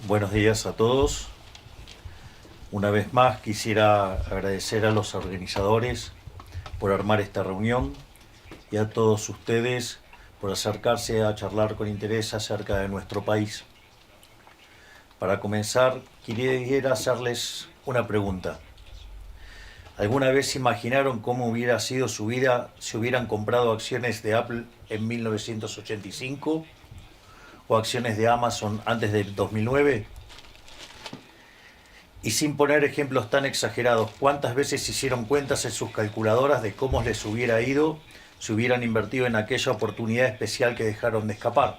Buenos días a todos. Una vez más quisiera agradecer a los organizadores por armar esta reunión y a todos ustedes por acercarse a charlar con interés acerca de nuestro país. Para comenzar, quisiera hacerles una pregunta. ¿Alguna vez imaginaron cómo hubiera sido su vida si hubieran comprado acciones de Apple en 1985 o acciones de Amazon antes del 2009? Y sin poner ejemplos tan exagerados, ¿cuántas veces hicieron cuentas en sus calculadoras de cómo les hubiera ido si hubieran invertido en aquella oportunidad especial que dejaron de escapar?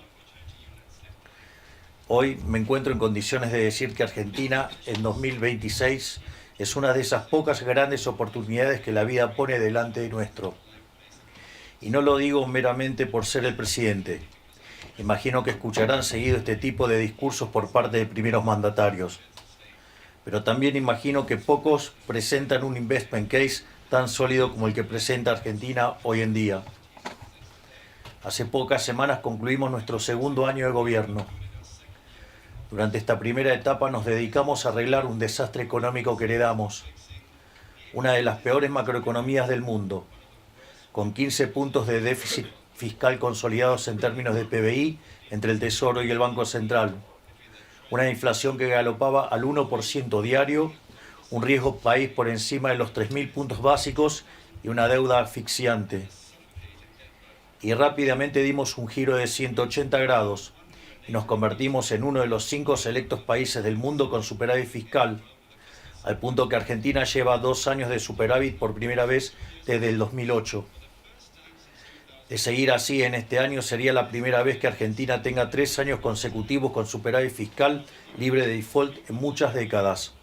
Hoy me encuentro en condiciones de decir que Argentina en 2026 es una de esas pocas grandes oportunidades que la vida pone delante de nuestro. Y no lo digo meramente por ser el presidente. Imagino que escucharán seguido este tipo de discursos por parte de primeros mandatarios. Pero también imagino que pocos presentan un investment case tan sólido como el que presenta Argentina hoy en día. Hace pocas semanas concluimos nuestro segundo año de gobierno. Durante esta primera etapa nos dedicamos a arreglar un desastre económico que heredamos, una de las peores macroeconomías del mundo, con 15 puntos de déficit fiscal consolidados en términos de PBI entre el Tesoro y el Banco Central, una inflación que galopaba al 1% diario, un riesgo país por encima de los 3.000 puntos básicos y una deuda asfixiante. Y rápidamente dimos un giro de 180 grados y nos convertimos en uno de los 5 selectos países del mundo con superávit fiscal, al punto que Argentina lleva 2 años de superávit por primera vez desde el 2008. De seguir así en este año sería la primera vez que Argentina tenga 3 años consecutivos con superávit fiscal libre de default en muchas décadas.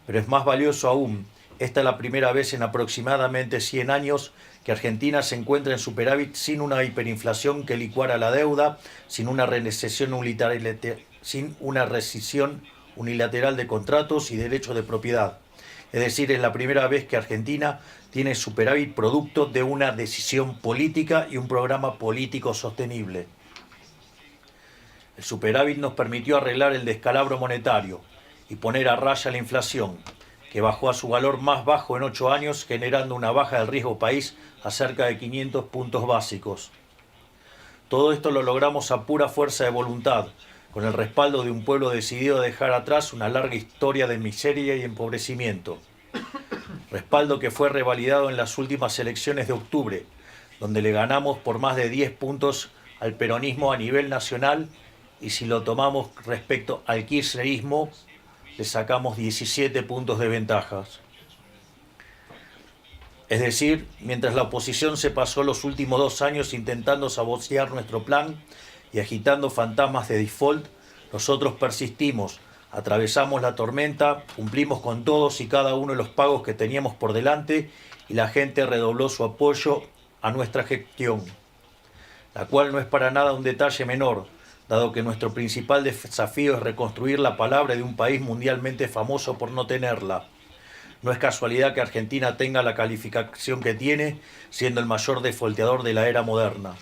Pero es más valioso aún, esta es la primera vez en aproximadamente 100 años que Argentina se encuentra en superávit sin una hiperinflación que licuara la deuda, sin una rescisión unilateral de contratos y derechos de propiedad. Es decir, es la primera vez que Argentina tiene superávit producto de una decisión política y un programa político sostenible. El superávit nos permitió arreglar el descalabro monetario y poner a raya la inflación, que bajó a su valor más bajo en 8 años, generando una baja del riesgo país a cerca de 500 puntos básicos. Todo esto lo logramos a pura fuerza de voluntad, con el respaldo de un pueblo decidido a dejar atrás una larga historia de miseria y empobrecimiento. Respaldo que fue revalidado en las últimas elecciones de octubre, donde le ganamos por más de 10 puntos al peronismo a nivel nacional, y si lo tomamos respecto al kirchnerismo, le sacamos 17 puntos de ventajas. Es decir, mientras la oposición se pasó los últimos 2 años intentando sabotear nuestro plan y agitando fantasmas de default, nosotros persistimos, atravesamos la tormenta, cumplimos con todos y cada uno de los pagos que teníamos por delante y la gente redobló su apoyo a nuestra gestión, la cual no es para nada un detalle menor, dado que nuestro principal desafío es reconstruir la palabra de un país mundialmente famoso por no tenerla. No es casualidad que Argentina tenga la calificación que tiene, siendo el mayor defaulteador de la era moderna.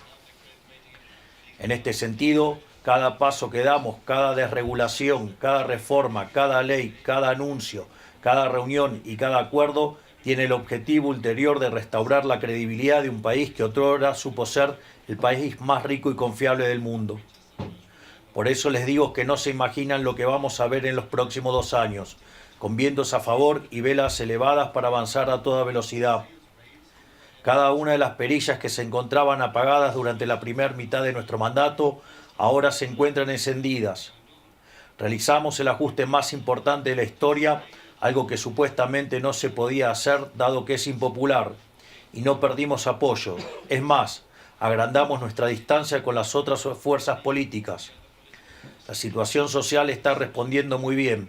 En este sentido, cada paso que damos, cada desregulación, cada reforma, cada ley, cada anuncio, cada reunión y cada acuerdo tiene el objetivo ulterior de restaurar la credibilidad de un país que otrora supo ser el país más rico y confiable del mundo. Por eso les digo que no se imaginan lo que vamos a ver en los próximos 2 años, con vientos a favor y velas elevadas para avanzar a toda velocidad. Cada una de las perillas que se encontraban apagadas durante la primera mitad de nuestro mandato ahora se encuentran encendidas. Realizamos el ajuste más importante de la historia, algo que supuestamente no se podía hacer dado que es impopular, y no perdimos apoyo. Es más, agrandamos nuestra distancia con las otras fuerzas políticas. La situación social está respondiendo muy bien.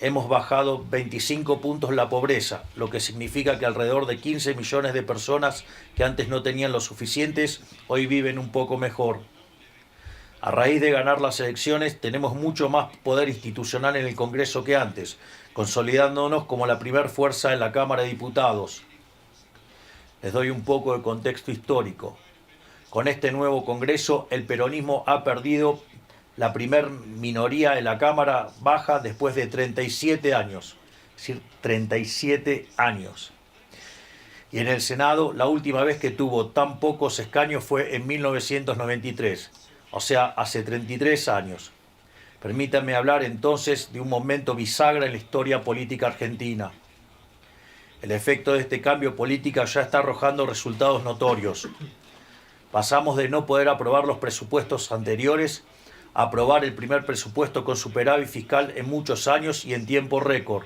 Hemos bajado 25 puntos la pobreza, lo que significa que alrededor de 15 millones de personas que antes no tenían lo suficientes, hoy viven un poco mejor. A raíz de ganar las elecciones, tenemos mucho más poder institucional en el Congreso que antes, consolidándonos como la primer fuerza en la Cámara de Diputados. Les doy un poco de contexto histórico. Con este nuevo Congreso, el peronismo ha perdido la primer minoría en la Cámara Baja después de 37 años. Es decir, 37 años. Y en el Senado, la última vez que tuvo tan pocos escaños fue en 1993, o sea, hace 33 años. Permítanme hablar entonces de un momento bisagra en la historia política argentina. El efecto de este cambio político ya está arrojando resultados notorios. Pasamos de no poder aprobar los presupuestos anteriores a aprobar el primer presupuesto con superávit fiscal en muchos años y en tiempo récord.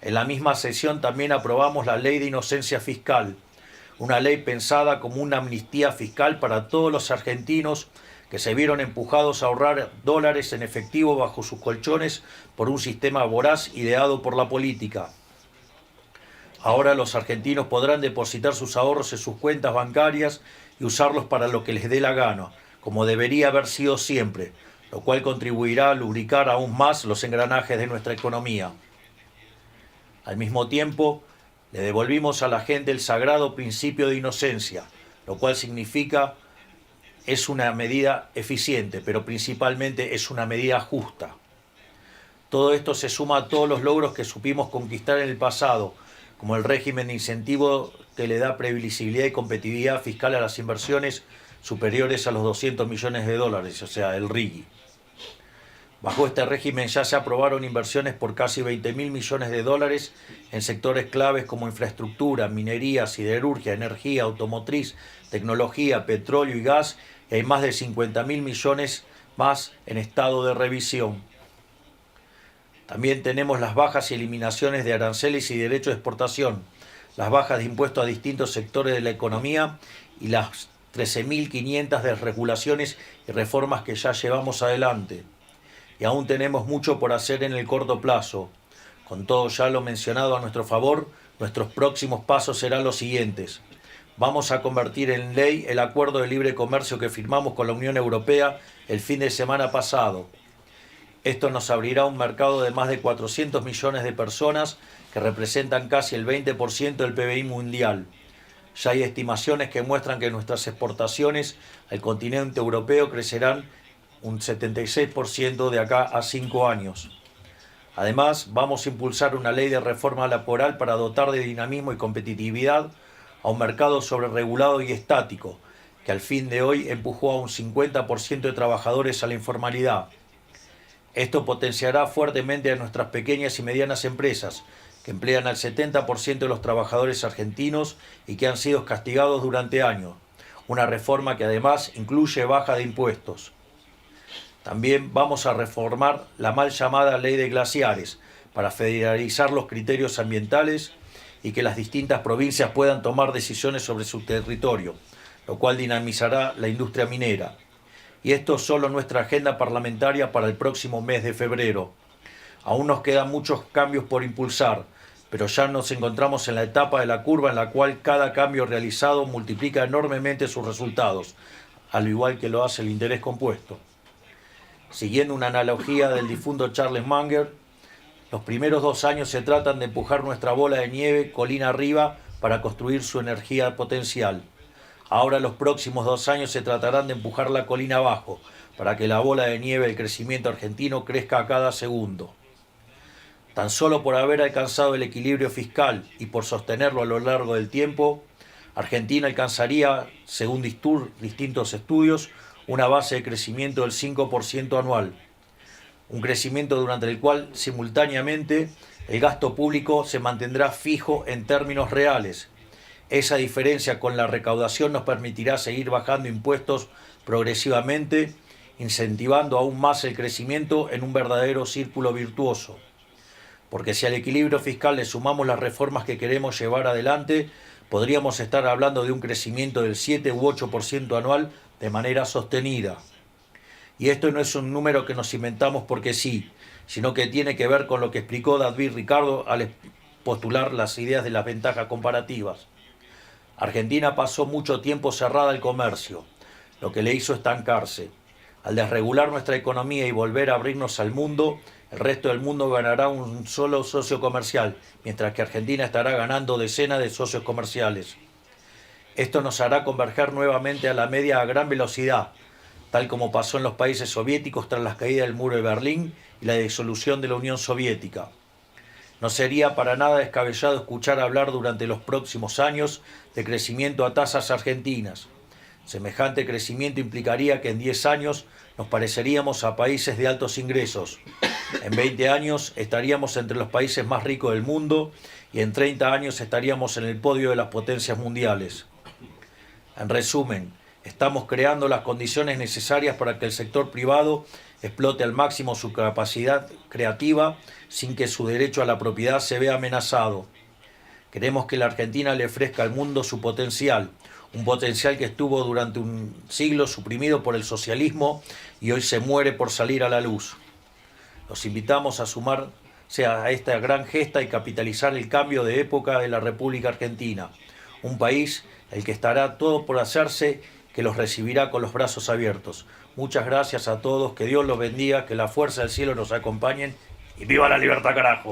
En la misma sesión también aprobamos la Ley de Inocencia Fiscal, una ley pensada como una amnistía fiscal para todos los argentinos que se vieron empujados a ahorrar dólares en efectivo bajo sus colchones por un sistema voraz ideado por la política. Ahora los argentinos podrán depositar sus ahorros en sus cuentas bancarias y usarlos para lo que les dé la gana, como debería haber sido siempre, lo cual contribuirá a lubricar aún más los engranajes de nuestra economía. Al mismo tiempo, le devolvimos a la gente el sagrado principio de inocencia, lo cual significa es una medida eficiente, pero principalmente es una medida justa. Todo esto se suma a todos los logros que supimos conquistar en el pasado, como el régimen de incentivo que le da previsibilidad y competitividad fiscal a las inversiones superiores a los 200 millones de dólares, o sea, el RIGI. Bajo este régimen ya se aprobaron inversiones por casi 20.000 millones de dólares en sectores claves como infraestructura, minería, siderurgia, energía, automotriz, tecnología, petróleo y gas, y hay más de 50.000 millones más en estado de revisión. También tenemos las bajas y eliminaciones de aranceles y derechos de exportación, las bajas de impuestos a distintos sectores de la economía y las 13.500 desregulaciones y reformas que ya llevamos adelante. Y aún tenemos mucho por hacer en el corto plazo. Con todo ya lo mencionado a nuestro favor, nuestros próximos pasos serán los siguientes. Vamos a convertir en ley el acuerdo de libre comercio que firmamos con la Unión Europea el fin de semana pasado. Esto nos abrirá un mercado de más de 400 millones de personas que representan casi el 20% del PBI mundial. Ya hay estimaciones que muestran que nuestras exportaciones al continente europeo crecerán un 76% de acá a 5 años. Además, vamos a impulsar una ley de reforma laboral para dotar de dinamismo y competitividad a un mercado sobreregulado y estático, que al fin de hoy empujó a un 50% de trabajadores a la informalidad. Esto potenciará fuertemente a nuestras pequeñas y medianas empresas, que emplean al 70% de los trabajadores argentinos y que han sido castigados durante años. Una reforma que además incluye baja de impuestos. También vamos a reformar la mal llamada Ley de Glaciares para federalizar los criterios ambientales y que las distintas provincias puedan tomar decisiones sobre su territorio, lo cual dinamizará la industria minera. Y esto es solo nuestra agenda parlamentaria para el próximo mes de febrero. Aún nos quedan muchos cambios por impulsar, pero ya nos encontramos en la etapa de la curva en la cual cada cambio realizado multiplica enormemente sus resultados, al igual que lo hace el interés compuesto. Siguiendo una analogía del difunto Charles Munger, los primeros 2 años se tratan de empujar nuestra bola de nieve colina arriba para construir su energía potencial. Ahora los próximos 2 años se tratarán de empujar la colina abajo para que la bola de nieve del crecimiento argentino crezca a cada segundo. Tan solo por haber alcanzado el equilibrio fiscal y por sostenerlo a lo largo del tiempo, Argentina alcanzaría, según distintos estudios, una base de crecimiento del 5% anual. Un crecimiento durante el cual, simultáneamente, el gasto público se mantendrá fijo en términos reales. Esa diferencia con la recaudación nos permitirá seguir bajando impuestos progresivamente, incentivando aún más el crecimiento en un verdadero círculo virtuoso. Porque si al equilibrio fiscal le sumamos las reformas que queremos llevar adelante, podríamos estar hablando de un crecimiento del 7 u 8% anual de manera sostenida. Y esto no es un número que nos inventamos porque sí, sino que tiene que ver con lo que explicó David Ricardo al postular las ideas de las ventajas comparativas. Argentina pasó mucho tiempo cerrada al comercio, lo que le hizo estancarse. Al desregular nuestra economía y volver a abrirnos al mundo, el resto del mundo ganará un solo socio comercial, mientras que Argentina estará ganando decenas de socios comerciales. Esto nos hará converger nuevamente a la media a gran velocidad, tal como pasó en los países soviéticos tras la caída del muro de Berlín y la disolución de la Unión Soviética. No sería para nada descabellado escuchar hablar durante los próximos años de crecimiento a tasas argentinas. Semejante crecimiento implicaría que en 10 años nos pareceríamos a países de altos ingresos. En 20 años estaríamos entre los países más ricos del mundo y en 30 años estaríamos en el podio de las potencias mundiales. En resumen, estamos creando las condiciones necesarias para que el sector privado explote al máximo su capacidad creativa sin que su derecho a la propiedad se vea amenazado. Queremos que la Argentina le ofrezca al mundo su potencial, un potencial que estuvo durante un siglo suprimido por el socialismo y hoy se muere por salir a la luz. Los invitamos a sumarse a esta gran gesta y capitalizar el cambio de época de la República Argentina, un país el que estará todo por hacerse, que los recibirá con los brazos abiertos. Muchas gracias a todos, que Dios los bendiga, que la fuerza del cielo nos acompañe y ¡viva la libertad, carajo!